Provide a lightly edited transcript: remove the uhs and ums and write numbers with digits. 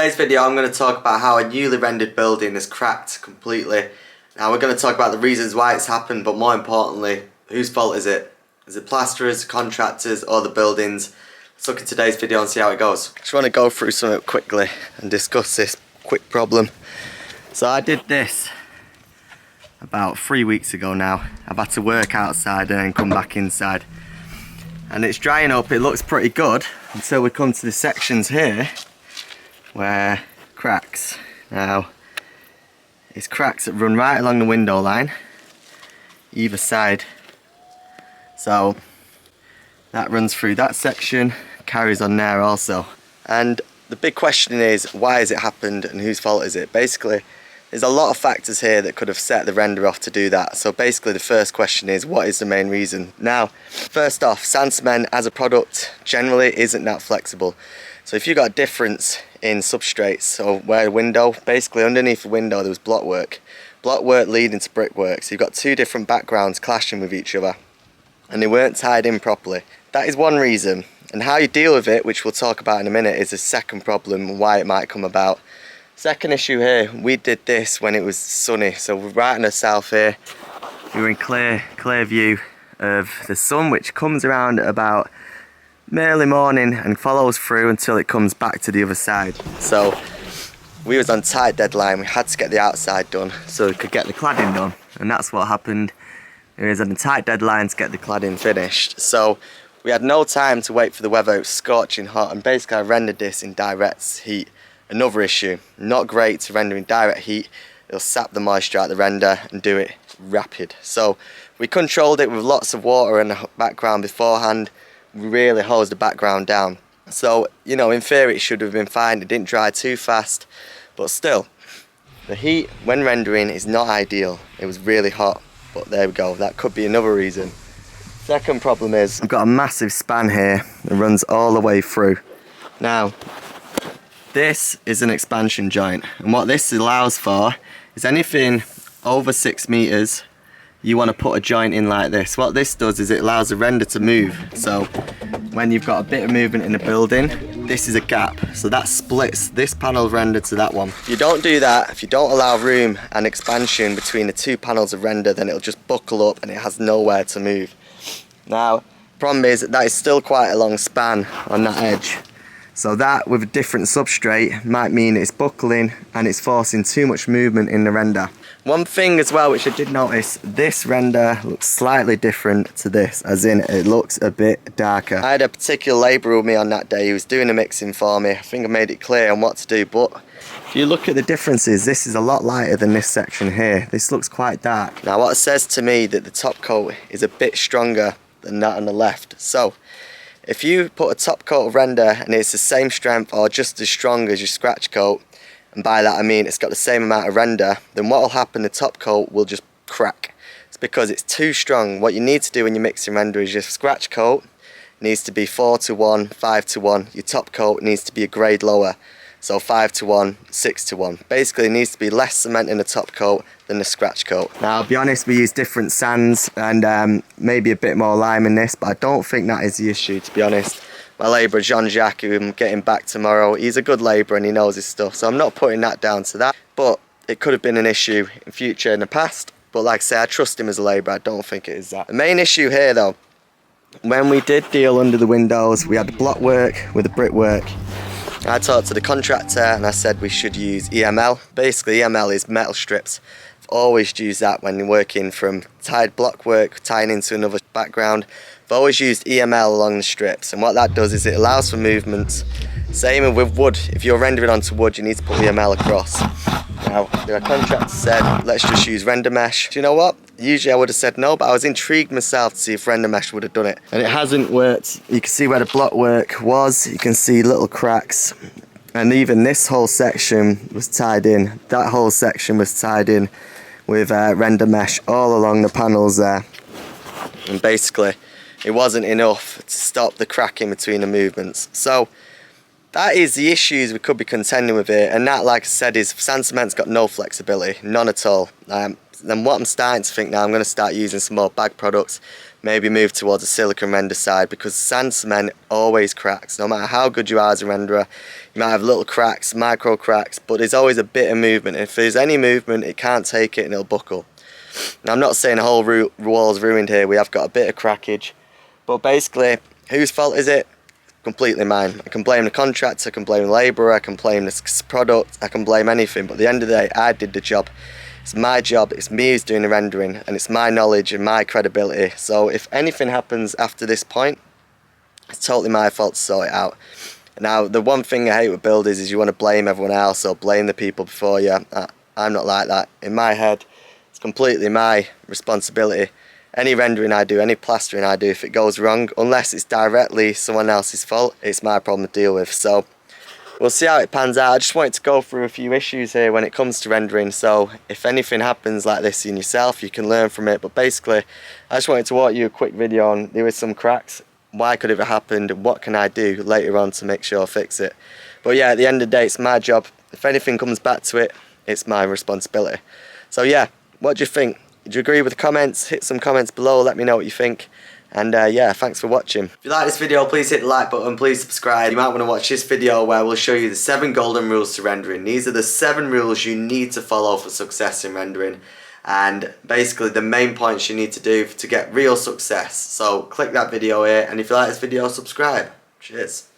today's video I'm going to talk about how a newly rendered building has cracked completely. Now we're going to talk about the reasons why it's happened, but more importantly, whose fault is it? Is it plasterers, contractors or the buildings? Let's look at today's video and see how it goes. I just want to go through something quickly and discuss this quick problem. So I did this about 3 weeks ago now. I've had to work outside and then come back inside. And it's drying up, it looks pretty good until we come to the sections here where cracks. Now it's cracks that run right along the window line either side, so that runs through that section, carries on there also. And the big question is, why has it happened and whose fault is it? Basically there's a lot of factors here that could have set the render off to do that. So basically the first question is, what is the main reason? Now, first off, sand cement as a product generally isn't that flexible. So if you've got a difference in substrates, so where a window, basically underneath the window there was blockwork leading to brickwork. So you've got two different backgrounds clashing with each other and they weren't tied in properly. That is one reason. And how you deal with it, which we'll talk about in a minute, is the second problem and why it might come about. Second issue here, we did this when it was sunny, so we're right in the south here. We were in clear view of the sun, which comes around at about early morning and follows through until it comes back to the other side. So we was on tight deadline, we had to get the outside done so we could get the cladding done, and that's what happened. It was on a tight deadline to get the cladding finished, so we had no time to wait for the weather. It was scorching hot, and basically I rendered this in direct heat. Another issue, not great to render in direct heat. It'll sap the moisture out the render and do it rapid. So we controlled it with lots of water in the background beforehand. We really hosed the background down. So, you know, in theory it should have been fine. It didn't dry too fast, but still, the heat when rendering is not ideal. It was really hot, but there we go. That could be another reason. Second problem is, I've got a massive span here that runs all the way through. Now, this is an expansion joint, and what this allows for is anything over 6 meters, you want to put a joint in like this. What this does is it allows the render to move. So when you've got a bit of movement in the building, this is a gap, so that splits this panel render to that one. If you don't do that, if you don't allow room and expansion between the two panels of render, then it'll just buckle up and it has nowhere to move. Now, problem is that is still quite a long span on that edge. So that, with a different substrate, might mean it's buckling and it's forcing too much movement in the render. One thing as well which I did notice, this render looks slightly different to this, as in it looks a bit darker. I had a particular labourer with me on that day who was doing the mixing for me. I think I made it clear on what to do, but if you look at the differences, this is a lot lighter than this section here. This looks quite dark. Now what it says to me that the top coat is a bit stronger than that on the left. So if you put a top coat of render and it's the same strength or just as strong as your scratch coat, and by that I mean it's got the same amount of render, then what will happen, the top coat will just crack. It's because it's too strong. What you need to do when you're mixing render is your scratch coat needs to be 4:1, 5:1. Your top coat needs to be a grade lower. So 5:1, 6:1. Basically it needs to be less cement in the top coat than the scratch coat. Now I'll be honest, we use different sands and maybe a bit more lime in this, but I don't think that is the issue, to be honest. My labourer Jean-Jacques, who I'm getting back tomorrow, he's a good labourer and he knows his stuff, so I'm not putting that down to that. But it could have been an issue in future, in the past, but like I say, I trust him as a labourer. I don't think it is that. The main issue here though, when we did deal under the windows, we had the block work with the brickwork. I talked to the contractor and I said we should use EML. Basically EML is metal strips. I've always used that when you're working from tied block work, tying into another background. I've always used EML along the strips, and what that does is it allows for movements. Same with wood. If you're rendering onto wood, you need to put EML across. Now, the contractor said, let's just use render mesh. Do you know what? Usually I would have said no, but I was intrigued myself to see if render mesh would have done it. And it hasn't worked. You can see where the block work was. You can see little cracks. And even this whole section was tied in. That whole section was tied in with render mesh all along the panels there. And basically, it wasn't enough to stop the cracking between the movements. So that is the issues we could be contending with here, and that, like I said, is sand cement's got no flexibility, none at all. Then what I'm starting to think now, I'm going to start using some more bag products, maybe move towards a silicone render side, because sand cement always cracks. No matter how good you are as a renderer, You might have little cracks, micro cracks, but there's always a bit of movement. If there's any movement, it can't take it and it'll buckle. Now, I'm not saying the whole wall's ruined here. We have got a bit of crackage, but basically, whose fault is it? Completely mine. I can blame the contractor, I can blame the labourer, I can blame the product, I can blame anything, but at the end of the day, I did the job. It's my job, it's me who's doing the rendering, and it's my knowledge and my credibility. So if anything happens after this point, it's totally my fault to sort it out. Now, the one thing I hate with builders is you want to blame everyone else or blame the people before you. I'm not like that. In my head, it's completely my responsibility. Any rendering I do, any plastering I do, if it goes wrong, unless it's directly someone else's fault, it's my problem to deal with. So we'll see how it pans out. I just wanted to go through a few issues here when it comes to rendering, so if anything happens like this in yourself, you can learn from it. But basically, I just wanted to walk you a quick video on there is some cracks. Why could it have happened? What can I do later on to make sure I fix it? But yeah, at the end of the day, it's my job. If anything comes back to it, it's my responsibility. So yeah, what do you think? Do you agree with the comments? Hit some comments below, let me know what you think. And yeah, thanks for watching. If you like this video, please hit the like button, please subscribe. You might want to watch this video where we'll show you the 7 golden rules to rendering. These are the 7 rules you need to follow for success in rendering. And basically the main points you need to do to get real success. So click that video here, and if you like this video, subscribe. Cheers.